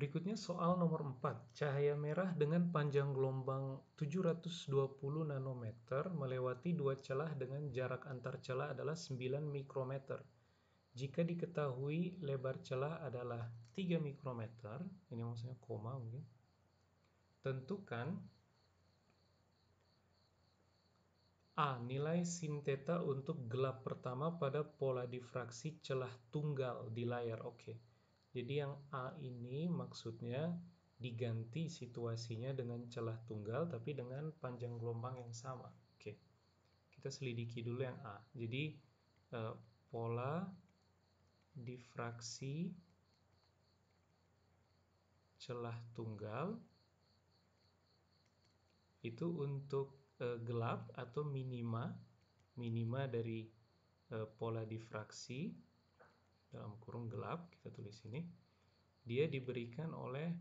Berikutnya soal nomor 4. Cahaya merah dengan panjang gelombang 720 nanometer melewati dua celah dengan jarak antar celah adalah 9 mikrometer. Jika diketahui lebar celah adalah 3 mikrometer, ini maksudnya koma mungkin, tentukan A. Nilai sin theta untuk gelap pertama pada pola difraksi celah tunggal di layar. Oke. Jadi yang A ini maksudnya diganti situasinya dengan celah tunggal tapi dengan panjang gelombang yang sama. Oke. Kita selidiki dulu yang A. Jadi pola difraksi celah tunggal itu untuk gelap atau minima dari pola difraksi dalam kurung gelap, kita tulis ini, dia diberikan oleh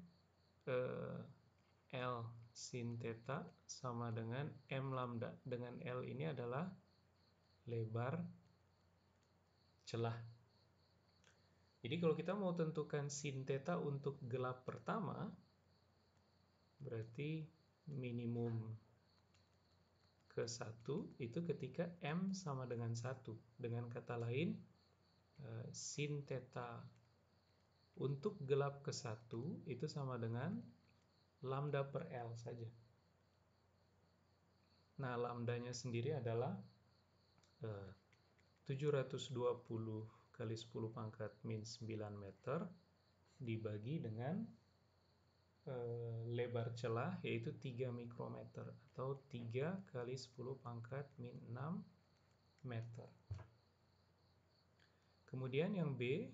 L sin theta sama dengan M lambda, dengan L ini adalah lebar celah. Jadi kalau kita mau tentukan sin theta untuk gelap pertama, berarti minimum ke-1 itu ketika M sama dengan 1. Dengan kata lain, sin theta untuk gelap ke-1 itu sama dengan lambda per L saja. Nah, lambdanya sendiri adalah 720 kali 10 pangkat min 9 meter dibagi dengan lebar celah yaitu 3 mikrometer atau 3 kali 10 pangkat min 6 meter. Kemudian yang B,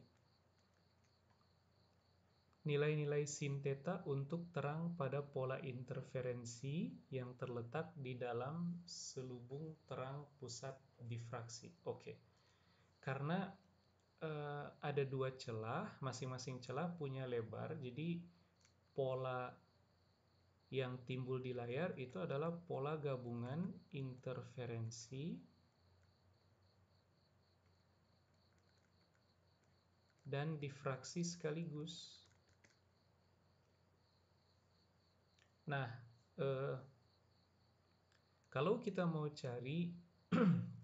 nilai-nilai sin theta untuk terang pada pola interferensi yang terletak di dalam selubung terang pusat difraksi. Oke. Karena ada dua celah, masing-masing celah punya lebar, jadi pola yang timbul di layar itu adalah pola gabungan interferensi dan difraksi sekaligus. Nah, kalau kita mau cari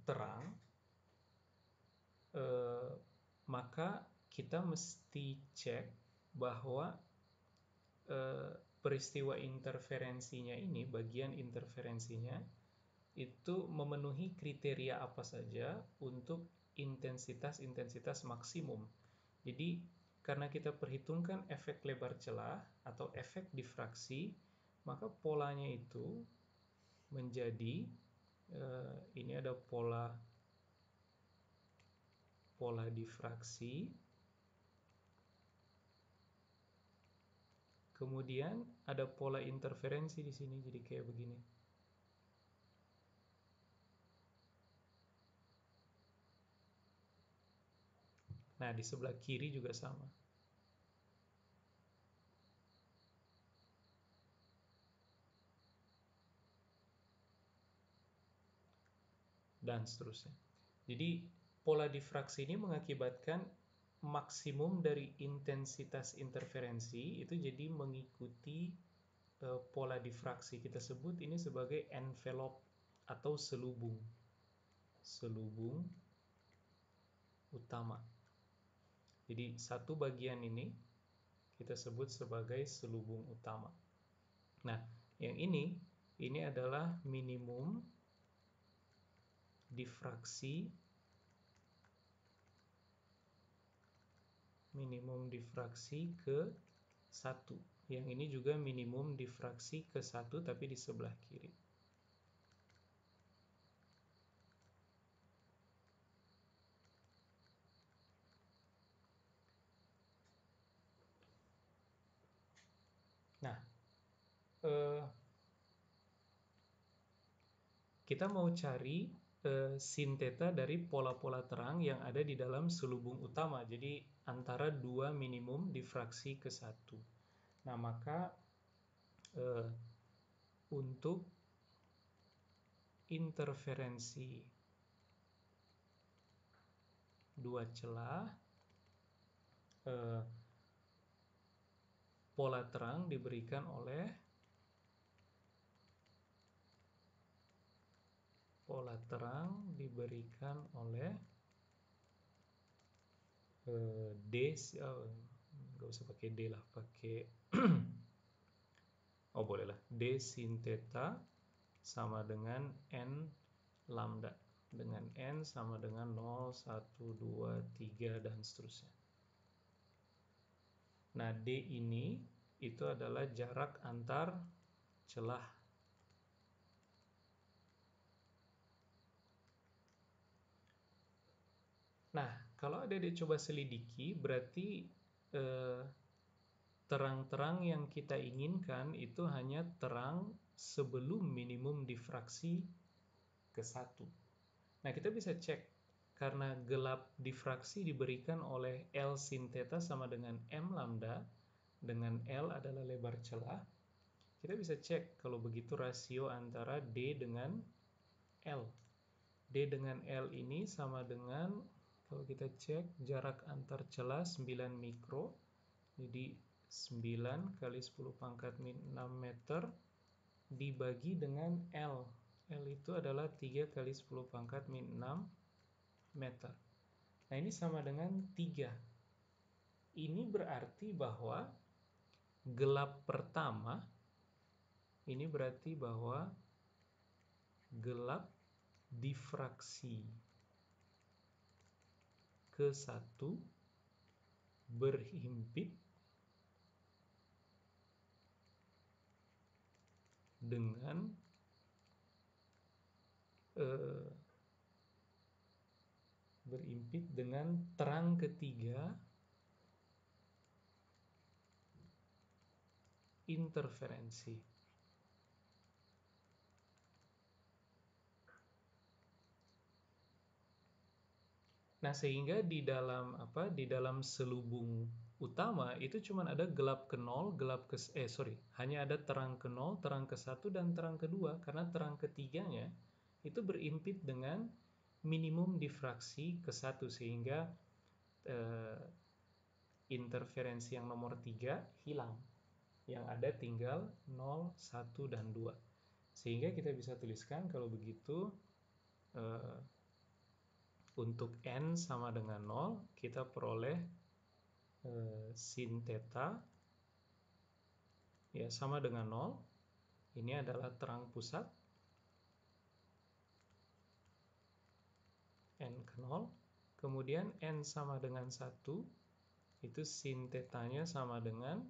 terang, maka kita mesti cek bahwa peristiwa interferensinya ini, bagian interferensinya, itu memenuhi kriteria apa saja untuk intensitas maksimum. Jadi karena kita perhitungkan efek lebar celah atau efek difraksi, maka polanya itu menjadi ini ada pola difraksi, kemudian ada pola interferensi di sini, jadi kayak begini. Nah, di sebelah kiri juga sama. Dan seterusnya. Jadi, pola difraksi ini mengakibatkan maksimum dari intensitas interferensi itu jadi mengikuti pola difraksi. Kita sebut ini sebagai envelope atau selubung. Selubung utama. Jadi satu bagian ini kita sebut sebagai selubung utama. Nah, yang ini adalah minimum difraksi ke 1. Yang ini juga minimum difraksi ke 1 tapi di sebelah kiri. Nah, kita mau cari sin theta dari pola-pola terang yang ada di dalam selubung utama. Jadi antara dua minimum difraksi ke 1. Nah, maka untuk interferensi dua celah, pola terang diberikan oleh D, nggak usah pakai D lah, pakai oh boleh lah, D sin theta sama dengan N lambda, dengan N sama dengan 0, 1, 2, 3, dan seterusnya. Nah, D ini itu adalah jarak antar celah. Nah, kalau Adik-adik coba selidiki, berarti terang-terang yang kita inginkan itu hanya terang sebelum minimum difraksi ke 1. Nah, kita bisa cek, karena gelap difraksi diberikan oleh L sin theta sama dengan M lambda, dengan L adalah lebar celah, kita bisa cek kalau begitu rasio antara D dengan L. D dengan L ini sama dengan, kalau kita cek jarak antar celah 9 mikro, jadi 9 kali 10 pangkat 6 meter dibagi dengan L. L itu adalah 3 kali 10 pangkat 6 meter. Nah, ini sama dengan 3. Ini berarti bahwa gelap pertama, ini berarti bahwa gelap difraksi ke 1 berhimpit dengan terang ketiga interferensi. Nah, sehingga di dalam selubung utama itu cuma ada gelap ke 0, hanya ada terang ke 0, terang ke 1, dan terang kedua, karena terang ketiganya itu berimpit dengan minimum difraksi ke 1, sehingga interferensi yang nomor 3 hilang. Yang ada tinggal 0, 1, dan 2. Sehingga kita bisa tuliskan kalau begitu, untuk N sama dengan 0, kita peroleh sin theta ya sama dengan 0. Ini adalah terang pusat, N ke 0. Kemudian N sama dengan 1, itu sin theta-nya sama dengan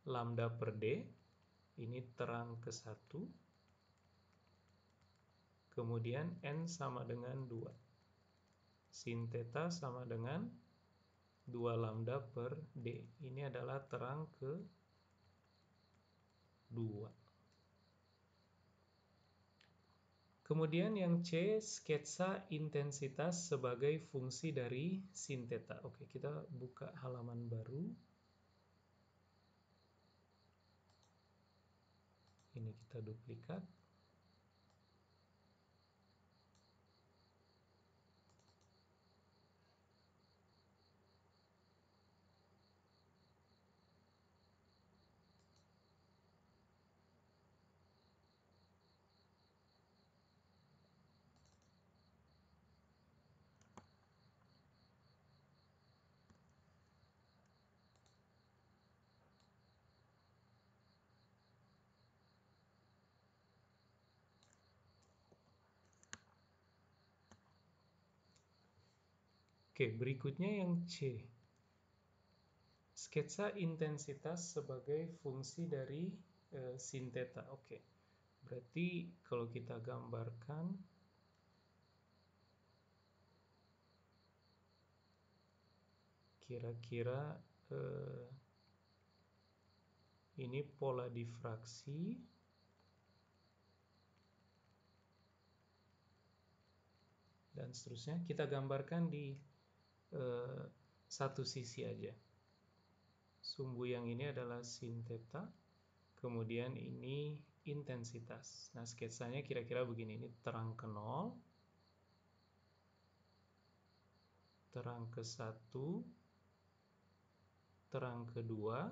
lambda per D. Ini terang ke 1. Kemudian N sama dengan 2. Sin theta sama dengan 2 lambda per D. Ini adalah terang ke 2. Kemudian yang C, sketsa intensitas sebagai fungsi dari sin theta. Oke, kita buka halaman baru. Ini kita duplikat. Oke, berikutnya yang C. Sketsa intensitas sebagai fungsi dari sin theta. Oke. Berarti kalau kita gambarkan, kira-kira ini pola difraksi dan seterusnya. Kita gambarkan di satu sisi aja. Sumbu yang ini adalah sin theta, kemudian ini intensitas. Nah, sketsanya kira-kira begini. Ini terang ke 0, terang ke 1, terang kedua,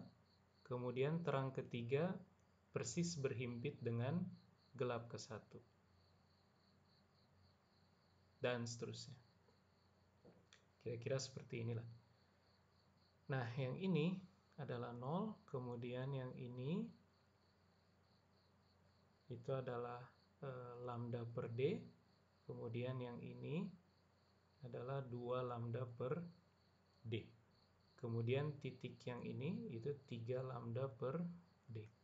kemudian terang ketiga persis berhimpit dengan gelap ke-1. Dan seterusnya. Kira-kira seperti inilah. Nah, yang ini adalah 0, kemudian yang ini itu adalah lambda per D, kemudian yang ini adalah 2 lambda per D. Kemudian titik yang ini itu 3 lambda per D.